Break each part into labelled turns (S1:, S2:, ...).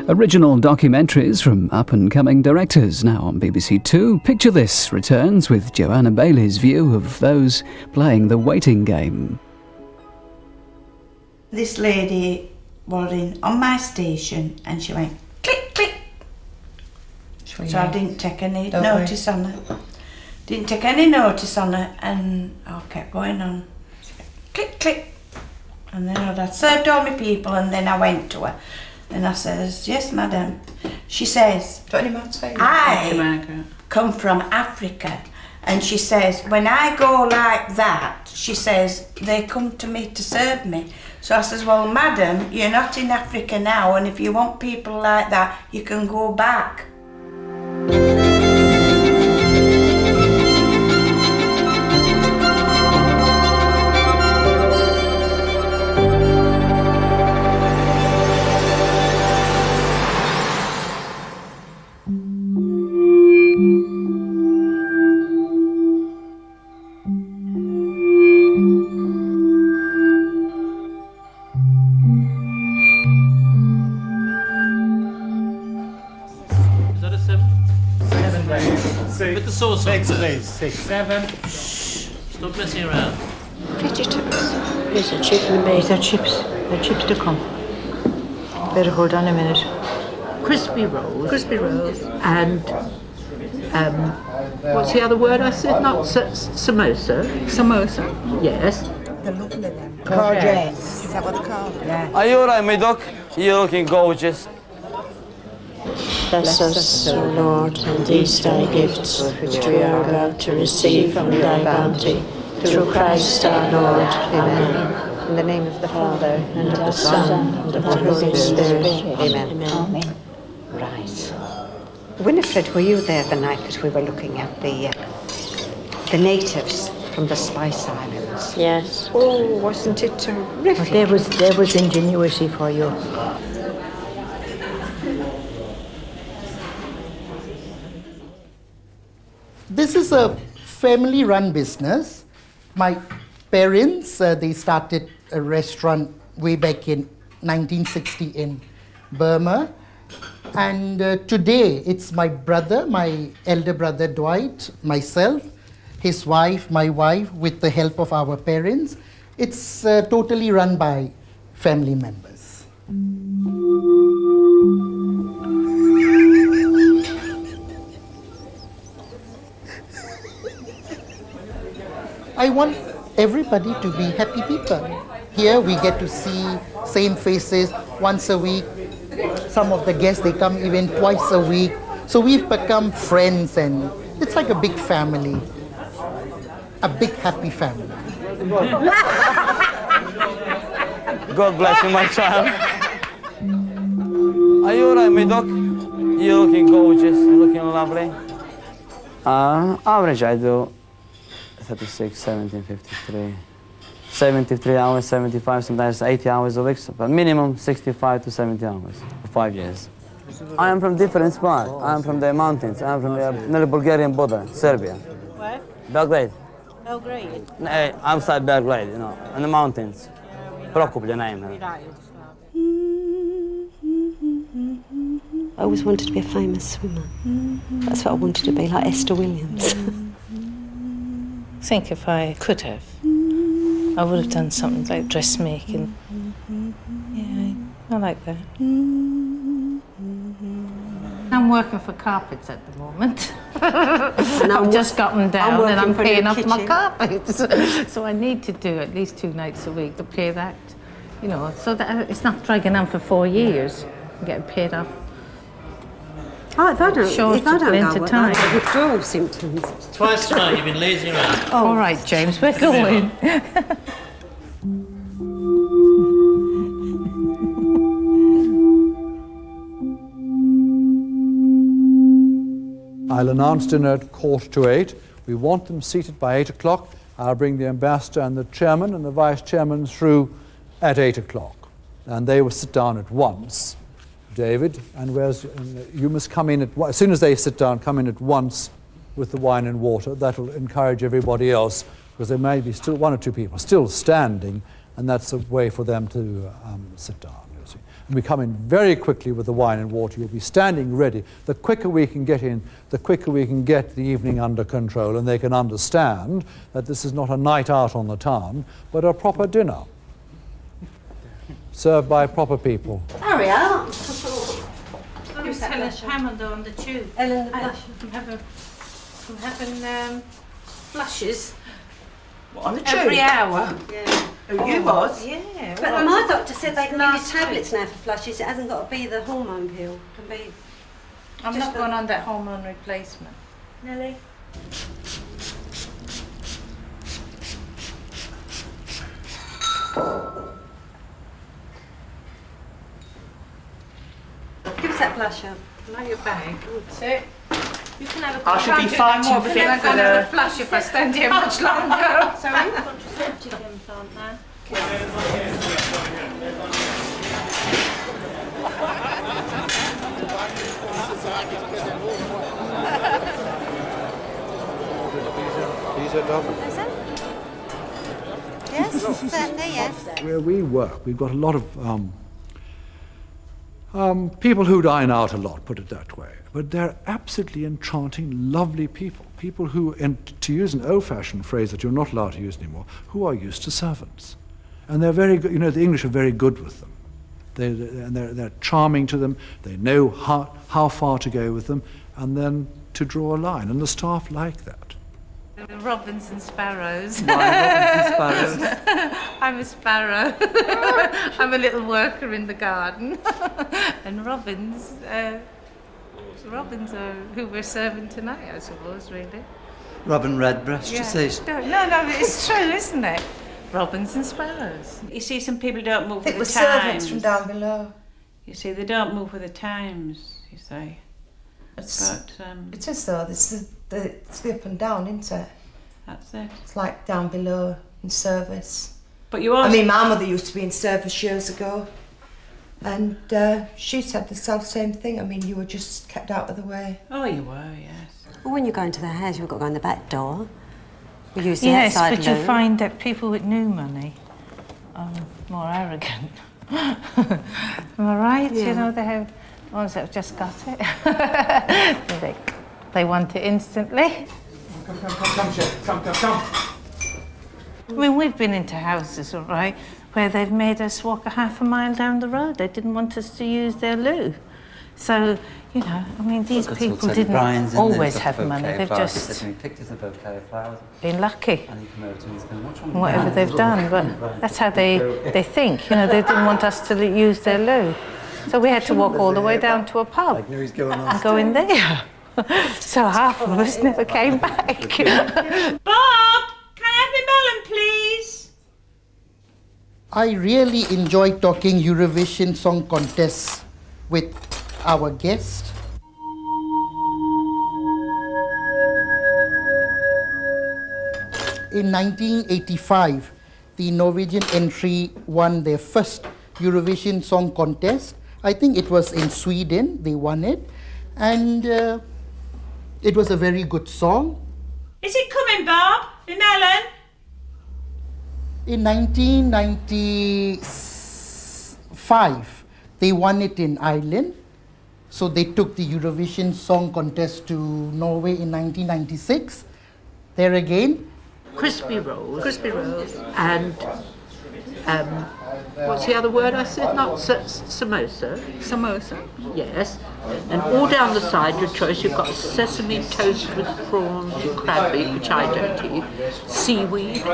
S1: Original documentaries from up-and-coming directors now on BBC Two. Picture This returns with Joanna Baillie's view of those playing the waiting game.
S2: This lady was on my station and she went click, click. So I didn't take any notice on her. Didn't take any notice on her, and I kept going on. She went click, click. And then I'd served all my people, and then I went to her. And I says, yes, madam. She says, I come from Africa. And she says, when I go like that, she says, they come to me to serve me. So I says, well, madam, you're not in Africa now, and if you want people like that, you can go back.
S3: With the sauce
S4: Six,
S3: on
S4: please. 6, 7.
S3: Shh. Stop messing around.
S5: Vegetables. Here's the chicken bake.
S6: They're chips. They're chips to come. Better hold on a minute. Crispy rolls. Crispy rolls. And, what's the other word I said? Not samosa. Samosa. Yes.
S5: They're lovely then.
S6: Courgettes.
S5: Is that what they're called?
S6: Yeah.
S7: Are you alright, my duck? You're looking gorgeous.
S5: Bless us, O Lord, and these thy gifts, which we are about to receive from thy bounty, through Christ our Lord. Amen.
S6: In the name of the Father,
S5: And of the Son, and of the Holy Spirit.
S6: Amen.
S5: Amen.
S6: Right. Winifred, were you there the night that we were looking at the natives from the Spice Islands?
S5: Yes.
S6: Oh, wasn't it terrific?
S5: There was ingenuity for you.
S4: This is a family-run business. My parents, they started a restaurant way back in 1960 in Burma. And today, it's my brother, my elder brother Dwight, myself, his wife, my wife, with the help of our parents. It's totally run by family members. I want everybody to be happy people. Here we get to see same faces once a week. Some of the guests, they come even twice a week. So we've become friends, and it's like a big family. A big happy family.
S7: God bless you, my child. Are you alright, my duck? You're looking gorgeous. You're looking lovely. Average, I do 36, 17, 53. 73 hours, 75, sometimes 80 hours a week, but minimum 65 to 70 hours for 5 years. I am from different spot. I am from the mountains. I am from the Bulgarian border, Serbia.
S5: Where?
S7: Belgrade.
S5: Belgrade.
S7: Outside Belgrade, you know, in the mountains. Prokuplje name.
S8: I always wanted to be a famous swimmer. That's what I wanted to be, like Esther Williams.
S9: I think if I could have, I would have done something like dressmaking. Yeah, I like that. I'm working for carpets at the moment. I've just got them down and I'm paying off my carpets. So I need to do at least 2 nights a week to pay that, you know, so that it's not dragging on for 4 years and getting paid off.
S8: Oh, if I don't go,
S9: time.
S8: I withdrawal symptoms.
S3: Twice tonight you've been lazing around.
S9: Oh. All right, James, we're going.
S10: I'll announce dinner at 7:45. We want them seated by 8 o'clock. I'll bring the ambassador and the chairman and the vice chairman through at 8 o'clock. And they will sit down at once. David, and you must come in as soon as they sit down, come in at once with the wine and water. That will encourage everybody else, because there may be still 1 or 2 people still standing, and that's a way for them to sit down, you see. We come in very quickly with the wine and water. You'll be standing ready. The quicker we can get in, the quicker we can get the evening under control, and they can understand that this is not a night out on the town, but a proper dinner, served by proper people.
S8: Hurry up.
S9: Who's Helen Hammond on the tube?
S8: Ellen the
S9: I'm having flushes.
S2: What, on the tube?
S9: Every hour.
S8: Yeah.
S2: Oh, you was?
S9: Yeah.
S8: But my doctor said they can give you tablets now for flushes. It hasn't got to be the hormone pill. It can be.
S9: I'm not going on that hormone replacement.
S8: Nelly? Give us that blusher.
S9: Know your bag. That's it. You can have a
S2: I should be far too fit
S9: I'm
S2: for
S9: going to
S2: the...
S9: have a flush if I stand here much longer.
S8: Sorry?
S9: Contraceptive implant now.
S10: These are double.
S8: Yes, certainly, yes.
S10: Where we work, we've got a lot of people who dine out a lot, put it that way. But they're absolutely enchanting, lovely people. People who, and to use an old-fashioned phrase that you're not allowed to use anymore, who are used to servants. And they're very good, you know, the English are very good with them. They're charming to them, they know how far to go with them, and then to draw a line, and the staff like that.
S9: The robins and sparrows.
S7: Why robins and sparrows?
S9: I'm a sparrow. I'm a little worker in the garden. And robins are who we're serving tonight, I suppose, really.
S7: Robin Redbreast,
S9: Yeah.
S7: you say?
S9: No, it's true, isn't it? Robins and sparrows.
S2: You see, some people don't move with the
S11: servants
S2: times.
S11: from down below.
S2: You see, they don't move with the times, you say. But,
S11: it is though, it's the up and down, isn't it?
S2: That's it.
S11: It's like down below in service.
S2: But you also...
S11: I mean, my mother used to be in service years ago, and she said the same thing. I mean, you were just kept out of the way.
S2: Oh, you were, yes.
S8: Well, when you go into the house, you've got to go in the back door. We use the
S9: Yes,
S8: outside
S9: but you
S8: loo.
S9: find that people with new money are more arrogant. Am I right?
S8: Yeah.
S9: You know, they have ones that have just got it. they want it instantly.
S10: Come, Chef, come.
S9: I mean, we've been into houses, all right, where they've made us walk a half a mile down the road. They didn't want us to use their loo. So, you know, I mean, these people didn't always have money. They've just been lucky. Whatever they've done, but that's how they think. You know, they didn't want us to use their loo. So we had to walk all the way down to a pub and go in there. So half of us never came back.
S2: Bob, can I have my melon, please?
S4: I really enjoy talking Eurovision Song Contest with our guest. In 1985, the Norwegian entry won their first Eurovision Song Contest. I think it was in Sweden, they won it. And it was a very good song.
S2: Is it coming, Bob? The melon?
S4: In 1995, they won it in Ireland. So they took the Eurovision Song Contest to Norway in 1996. There again.
S12: Crispy rolls. And what's the other word I said? Not samosa. Samosa. Yes. And all down the side, your choice, you've got sesame toast with prawns, crab meat, which I don't eat, seaweed.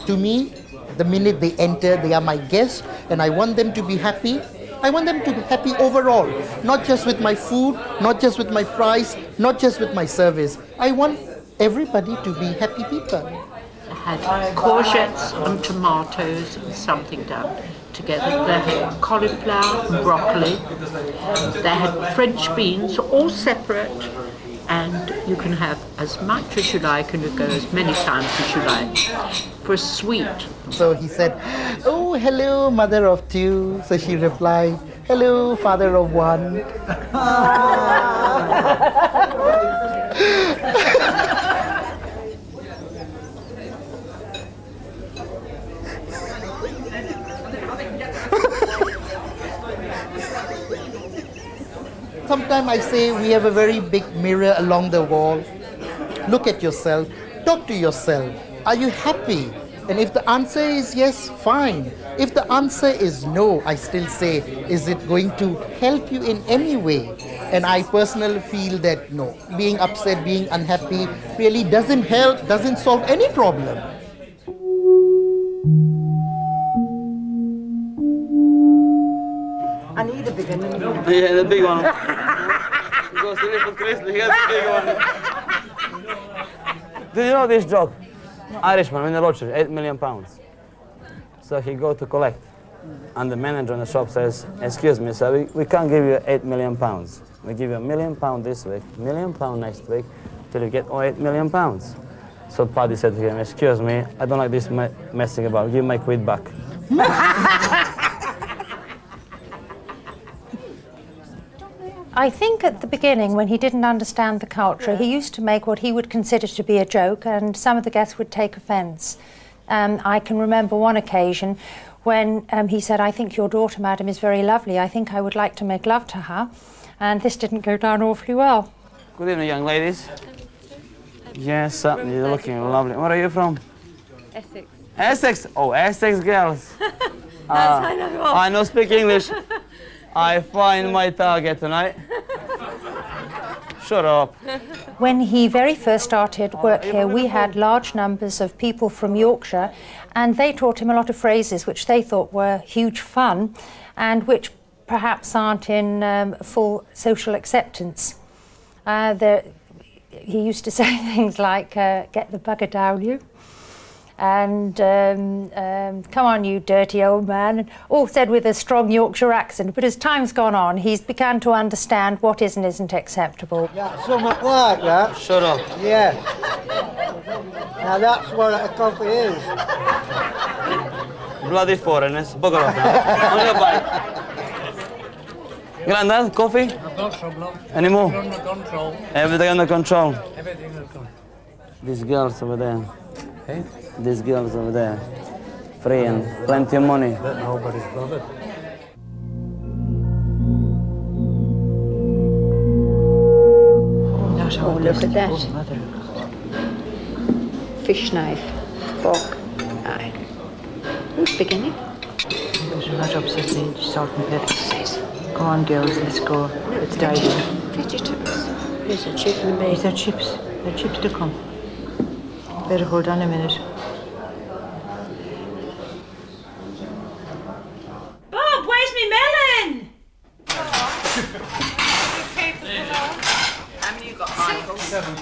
S4: To me, the minute they enter, they are my guests, and I want them to be happy. I want them to be happy overall, not just with my food, not just with my price, not just with my service. I want everybody to be happy people.
S12: I had courgettes and tomatoes and something done together. They had cauliflower and broccoli. They had French beans, all separate, and you can have as much as you like and you go as many times as you like. For sweet.
S4: So he said, "Oh, hello, mother of two." So she replied, "Hello, father of one." sometimes I say we have a very big mirror along the wall. Look at yourself, talk to yourself. Are you happy? And if the answer is yes, fine. If the answer is no, I still say, is it going to help you in any way? And I personally feel that no, being upset, being unhappy really doesn't help, doesn't solve any problem.
S6: I need a bigger one.
S7: Yeah, the big one. Goes to little Chris, he has the big one. Do you know this joke? Irishman in the lottery, £8 million. So he go to collect. And the manager in the shop says, excuse me, sir, we can't give you £8 million. We give you £1 million this week, £1 million next week, till you get all £8 million. So Paddy said to him, excuse me, I don't like this messing about, give my quid back.
S13: I think at the beginning, when he didn't understand the culture, he used to make what he would consider to be a joke, and some of the guests would take offence. I can remember one occasion when he said, I think your daughter, madam, is very lovely. I think I would like to make love to her. And this didn't go down awfully well.
S7: Good evening, young ladies. Yes, you're looking lovely. Where are you from?
S14: Essex.
S7: Essex? Oh, Essex girls.
S14: I know.
S7: I know speak English. I find my target tonight. Shut up.
S13: When he very first started work here, we had large numbers of people from Yorkshire, and they taught him a lot of phrases which they thought were huge fun and which perhaps aren't in full social acceptance. He used to say things like, get the bugger down you, and come on you dirty old man, and all said with a strong Yorkshire accent. But as time's gone on, he's begun to understand what is and isn't acceptable.
S15: Yeah, something like that.
S7: Shut up.
S15: Yeah. Now that's what a coffee is.
S7: Bloody foreigners, bugger off now. On your bike. Grandad, coffee?
S16: I've got some love.
S7: Any more?
S16: Under control.
S7: Everything under control.
S16: Everything under control.
S7: These girls over there.
S16: Hey?
S7: These girls over there. Free and plenty of money.
S16: But nobody's bothered.
S6: Oh, look at that. Fish knife, fork. Aye. Who's beginning?
S17: There's a lot upsetting salt and pepper. Go on, girls, let's go. Let's dive in.
S6: Vegetables. Here's a chip and a bacon.
S17: These are chips. They're chips to come. Better hold on a minute.
S2: Bob, where's me melon? How many you got, Michael?
S3: 7.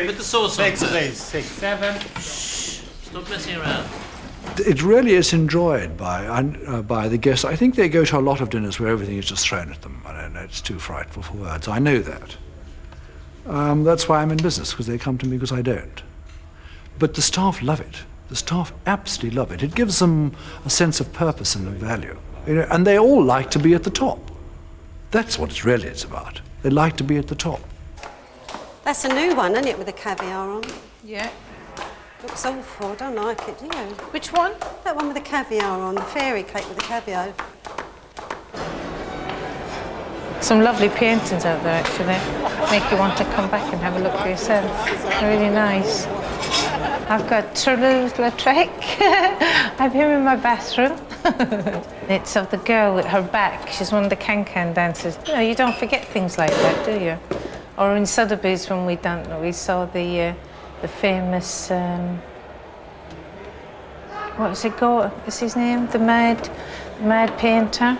S3: Put the sauce on.
S16: 6, please. 6. 7.
S3: Stop messing around.
S10: It really is enjoyed by the guests. I think they go to a lot of dinners where everything is just thrown at them. I don't know, it's too frightful for words. I know that. That's why I'm in business, because they come to me because I don't. But the staff love it. The staff absolutely love it. It gives them a sense of purpose and of value. You know, and they all like to be at the top. That's what it really is about. They like to be at the top.
S8: That's a new one, isn't it, with the caviar on?
S9: Yeah.
S8: Looks awful, I don't like it, do you?
S9: Which one?
S8: That one with the caviar on, the fairy cake with the caviar.
S9: Some lovely paintings out there, actually. Make you want to come back and have a look for yourself. They're really nice. I've got Toulouse-Lautrec. I've him in my bathroom. It's of the girl with her back. She's one of the can-can dancers. You know, you don't forget things like that, do you? Or in Sotheby's, when we saw the famous, what was it called? What's his name? The mad painter.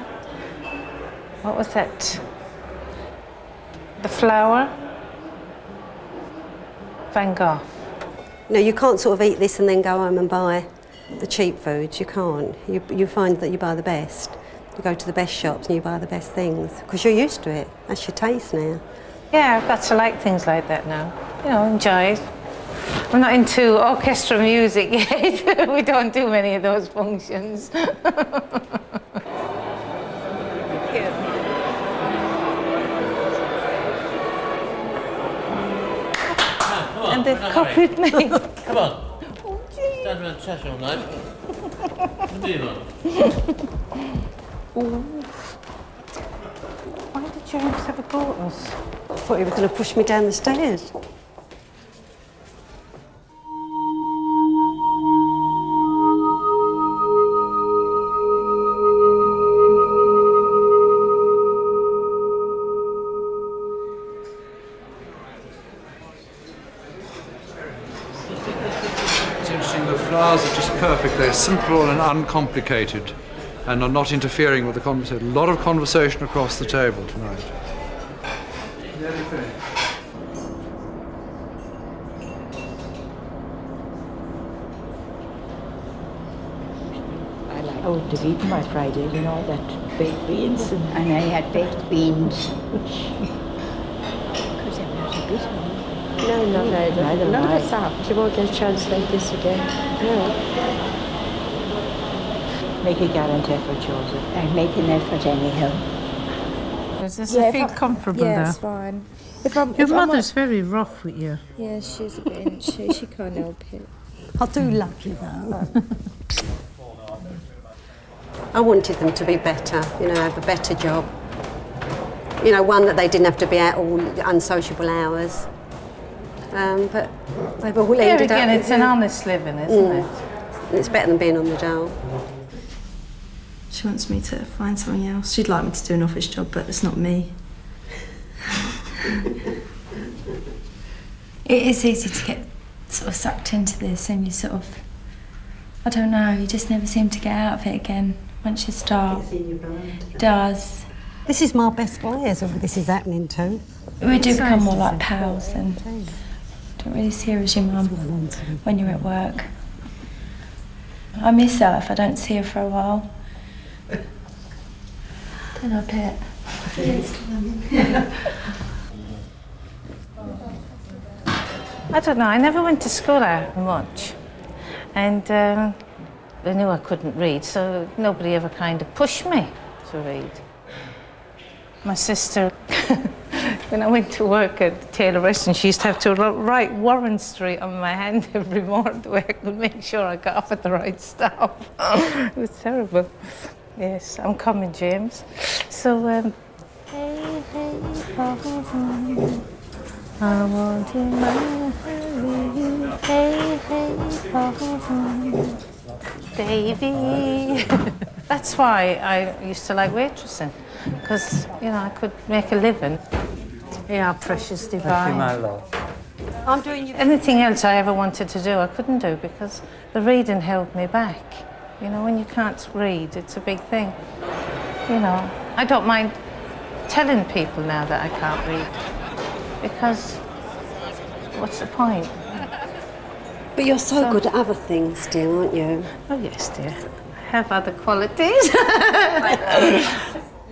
S9: What was that? The flower? Van Gogh.
S8: No, you can't sort of eat this and then go home and buy the cheap foods. You can't. You find that you buy the best. You go to the best shops and you buy the best things because you're used to it. That's your taste now.
S9: Yeah, I've got to like things like that now. You know, enjoy it. I'm not into orchestra music yet. We don't do many of those functions. And they've copied me.
S3: Come on. Stand around chatting all night. What do you want?
S9: Why did James have a go at us?
S8: I thought he was going to push me down the stairs.
S10: It's interesting, the flowers are just perfect. They're simple and uncomplicated and are not interfering with the conversation. A lot of conversation across the table tonight.
S17: I wouldn't have eaten my Friday, you know, that baked beans. And
S18: I had baked beans.
S17: Because I'm not a bit of
S6: No, not either.
S17: Neither
S6: None
S17: am I.
S6: of us are. She won't get a chance like this again. No.
S17: Make a gallant effort, Joseph.
S18: I make an effort anyhow.
S9: Does this feel comfortable
S19: yeah,
S9: there?
S19: it's fine.
S9: Your mother's very rough with you.
S19: Yeah, she's a bit inchy. She can't help it.
S8: I do love you though. I wanted them to be better, you know, have a better job. You know, one that they didn't have to be out all unsociable hours. But they've all ended up...
S9: again, it's an honest living, isn't it?
S8: It's better than being on the dole.
S20: She wants me to find something else. She'd like me to do an office job, but it's not me.
S19: It is easy to get sort of sucked into this, and you sort of, I don't know, you just never seem to get out of it again once you start. It does.
S8: This is my best players who this is happening to.
S19: We do become more like pals, and don't really see her as your mum when you're at work. I miss her if I don't see her for a while. Don't I, Pet?
S9: I don't know, I never went to school out much. And they knew I couldn't read, so nobody ever kind of pushed me to read. My sister, when I went to work at Taylor Restaurant, she used to have to write Warren Street on my hand every morning the way I could make sure I got off at the right stop. It was terrible. Yes, I'm coming, James. So, hey, hey, oh, I want you, my hey, hey, oh, Davy. That's why I used to like waitressing, because, you know, I could make a living. Yeah, precious divine.
S7: My love.
S8: I'm doing you.
S9: Anything else I ever wanted to do, I couldn't do because the reading held me back. You know, when you can't read, it's a big thing. You know, I don't mind telling people now that I can't read, because what's the point?
S8: But you're so good at other things, dear, aren't you?
S9: Oh, yes, dear. I have other qualities.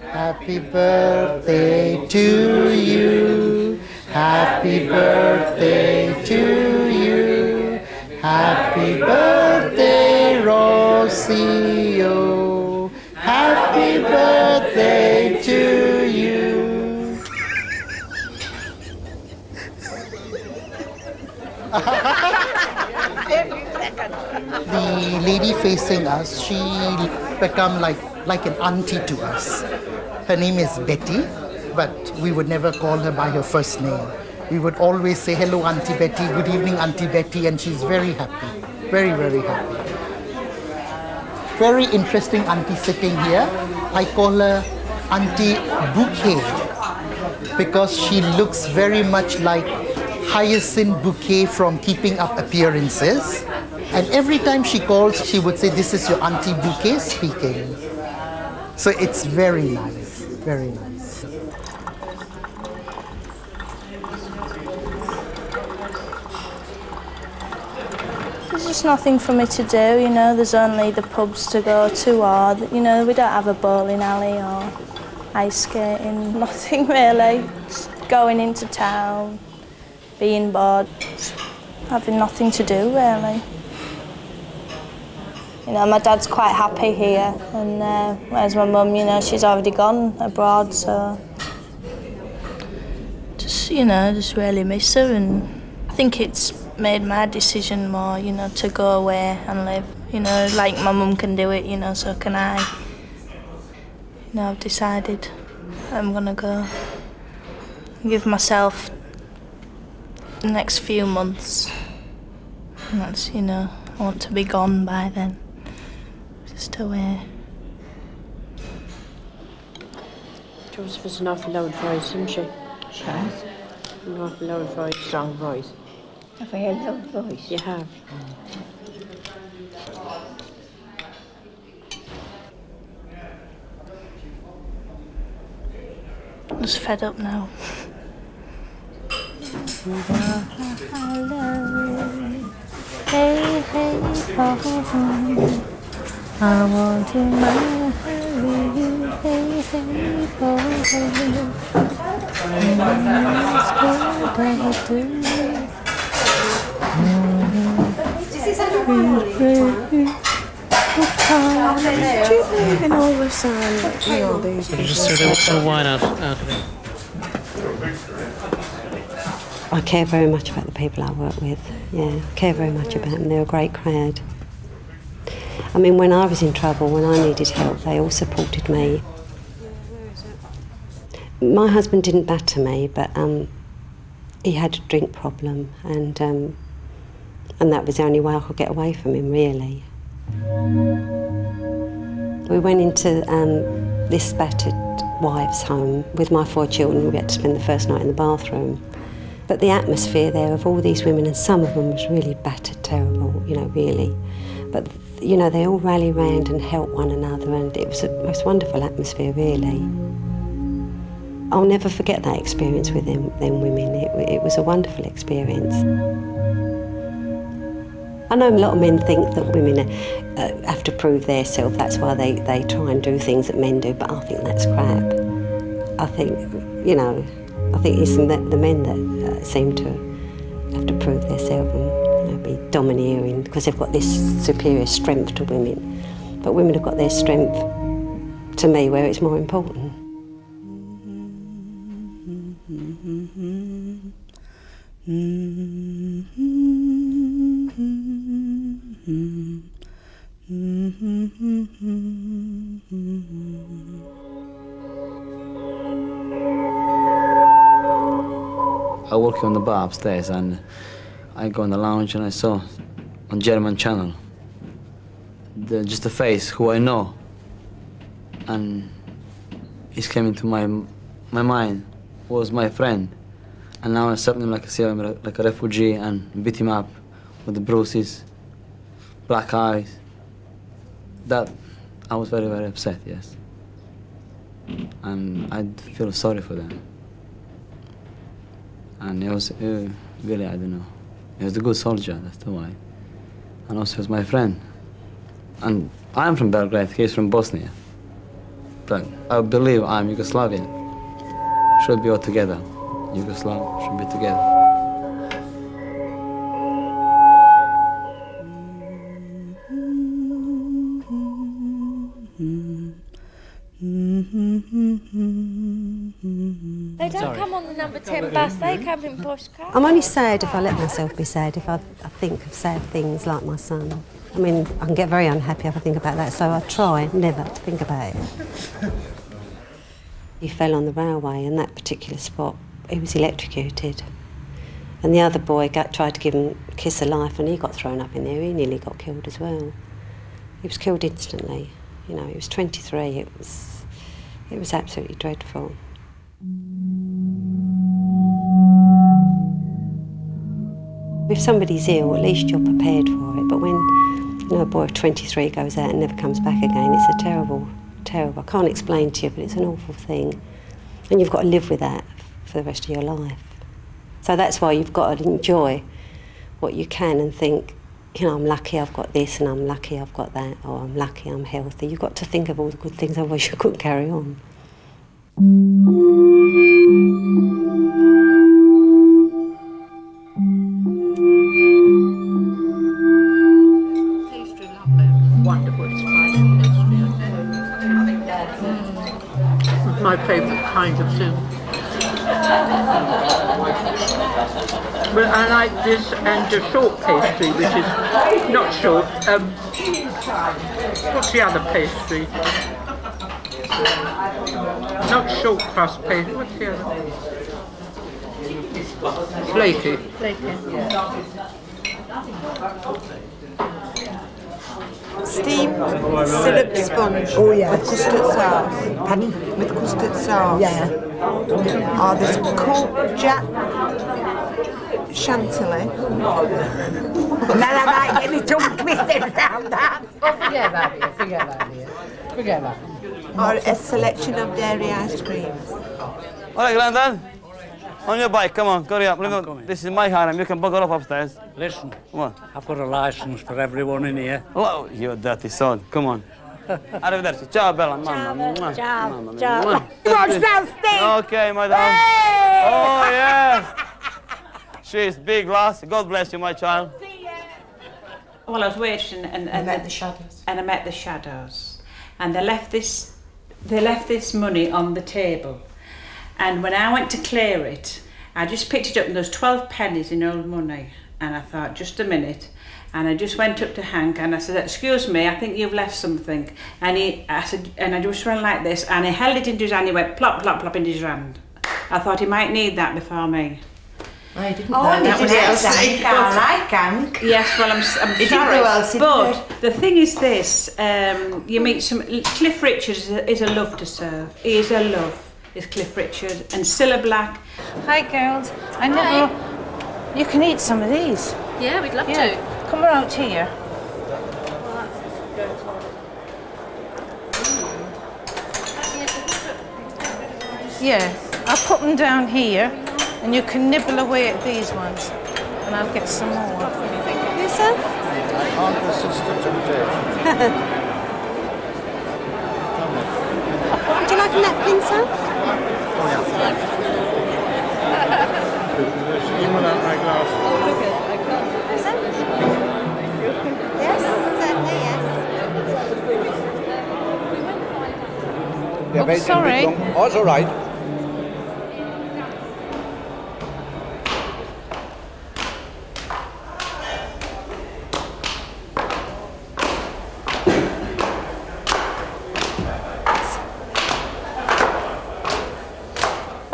S4: Happy birthday to you. Happy birthday to you. Happy birthday, Rocio. Happy birthday to you. The lady facing us, she become like an auntie to us. Her name is Betty, but we would never call her by her first name. We would always say, hello, Auntie Betty, good evening, Auntie Betty, and she's very happy, very, very happy. Very interesting auntie sitting here. I call her Auntie Bouquet because she looks very much like Hyacinth Bouquet from Keeping Up Appearances. And every time she calls, she would say, this is your Auntie Bouquet speaking. So it's very nice, very nice.
S19: There's just nothing for me to do, you know. There's only the pubs to go to, or, you know, we don't have a bowling alley or ice skating. Nothing really. Just going into town, being bored, having nothing to do really. You know, my dad's quite happy here, and whereas my mum, you know, she's already gone abroad, so just, you know, just really miss her, and I think it's made my decision more, you know, to go away and live. You know, like my mum can do it, you know, so can I. you know, I've decided I'm gonna go and give myself the next few months. And that's, you know, I want to be gone by then. Just away.
S5: Joseph has an awful loud voice, isn't she?
S18: She has.
S5: An awful loud voice.
S18: Strong voice. Have I a loud voice?
S5: You have.
S19: I'm just fed up now.
S13: Hey, hey, oh, I want to marry you. Hey, hey, oh,
S5: Leaving all this and all these.
S3: You just sort of some wine out of it.
S8: I care very much about the people I work with. Yeah, I care very much about them. They're a great crowd. I mean, when I was in trouble, when I needed help, they all supported me. My husband didn't batter me, but he had a drink problem, and that was the only way I could get away from him, really. We went into this battered wife's home with my 4 children. We had to spend the first night in the bathroom. But the atmosphere there of all these women, and some of them was really battered, terrible, you know, really. But, you know, they all rally round and help one another, and it was a most wonderful atmosphere, really. I'll never forget that experience with them women. It was a wonderful experience. I know a lot of men think that women have to prove themselves, that's why they try and do things that men do, but I think that's crap. I think, you know, I think it's the men that seem to have to prove themselves and, you know, be domineering because they've got this superior strength to women. But women have got their strength, to me, where it's more important.
S7: I work on the bar upstairs, and I go in the lounge and I saw on German channel just a face who I know, and it came into my mind was my friend, and now I saw him like a refugee and beat him up with the bruises, black eyes. That I was very, very upset, yes, and I feel sorry for them. And he was really, I don't know, he was a good soldier, that's the why. And also he was my friend. And I'm from Belgrade, he's from Bosnia. But I believe I'm Yugoslavian. Should be all together. Yugoslav should be together.
S19: They don't come on the number 10 bus, they come in pushcart.
S8: I'm only sad if I let myself be sad, if I think of sad things like my son. I mean, I can get very unhappy if I think about that, so I try never to think about it. He fell on the railway in that particular spot. He was electrocuted. And the other boy tried to give him a kiss of life, and he got thrown up in there. He nearly got killed as well. He was killed instantly. You know, he was 23. It was absolutely dreadful. If somebody's ill, at least you're prepared for it. But when, you know, a boy of 23 goes out and never comes back again, it's a terrible, terrible. I can't explain to you, but it's an awful thing. And you've got to live with that for the rest of your life. So that's why you've got to enjoy what you can and think, you know, I'm lucky I've got this, and I'm lucky I've got that, or I'm lucky I'm healthy. You've got to think of all the good things, otherwise you couldn't carry on.
S12: Wonderful, it's my favourite kind of soup. But I like this and a short pastry, which is not short. What's the other pastry? Not short crust pastry. What's the other? Flaky.
S9: Flaky.
S11: Steamed syrup sponge with custard sauce. Pardon? With custard sauce. Yeah. Oh, there's cold Jack Chantilly. Now I might get my tongue twisted around that.
S9: Oh, forget about it. Forget about it. Forget about it.
S11: Or a selection of dairy ice creams.
S7: All right, Granddad. On your bike, come on, hurry up. This is my harem. You can buckle up upstairs.
S16: Listen,
S7: What?
S16: I've got a license for everyone in here.
S7: Oh, you dirty son. Come on. Arrivederci. Ciao, Bella. Mamma.
S18: Ciao.
S7: Mamma.
S18: Ciao.
S11: Watch that stick!
S7: Okay, madam.
S11: Hey!
S7: Oh, yes. She's big lass. God bless you, my child.
S2: Well, I was waiting and
S11: met the shadows.
S2: And I met the shadows. And they left this money on the table. And when I went to clear it, I just picked it up and there was 12 pennies in old money. And I thought, just a minute. And I just went up to Hank and I said, excuse me, I think you've left something. And I just went like this and he held it into his hand, he went plop, plop, plop into his hand. I thought he might need that before me.
S11: I didn't
S2: know
S11: that was
S2: else.
S11: I like Hank.
S2: Yes, well, I'm
S11: He
S2: sorry.
S11: didn't know else,
S2: But the thing is this, you meet some... Cliff Richard is a love to serve. He is a love, is Cliff Richard. And Cilla Black.
S9: Hi, girls. I never... You can eat some of these.
S14: Yeah, we'd love to.
S9: Come out here. Yeah, I'll put them down here and you can nibble away at these ones and I'll get some more. You sir?
S15: I can't resist the temptation.
S8: Would you like a napkin, sir?
S15: Oh, yeah. Even without my glasses.
S8: Yes, certainly, yes.
S15: Yeah,
S9: sorry.
S15: Oh, it's all right.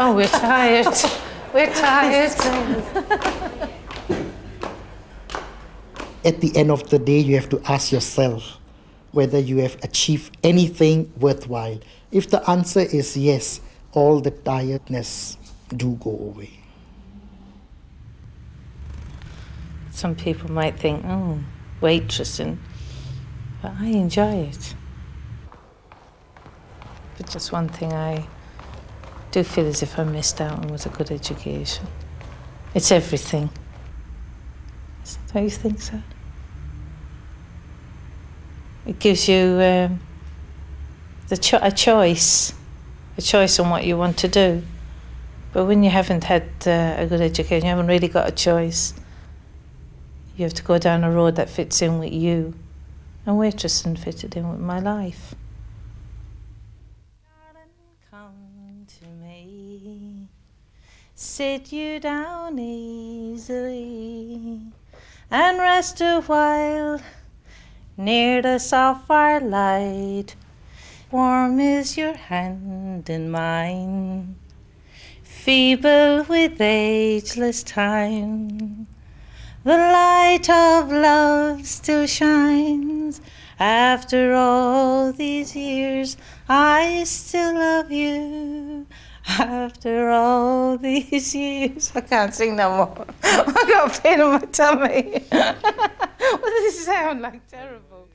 S9: Oh, we're tired. We're tired.
S4: At the end of the day, you have to ask yourself whether you have achieved anything worthwhile. If the answer is yes, all the tiredness do go away.
S9: Some people might think, oh, waitressing, but I enjoy it. But just one thing I do feel as if I missed out on was a good education. It's everything. Don't you think so? It gives you a choice on what you want to do. But when you haven't had a good education, you haven't really got a choice. You have to go down a road that fits in with you. And waitressing fitted in with my life. Come to me, sit you down easily, and rest a while near the soft firelight. Warm is your hand in mine, feeble with ageless time. The light of love still shines. After all these years, I still love you. After all these years. I can't sing no more. I got a pain in my tummy. What does this sound like? Terrible.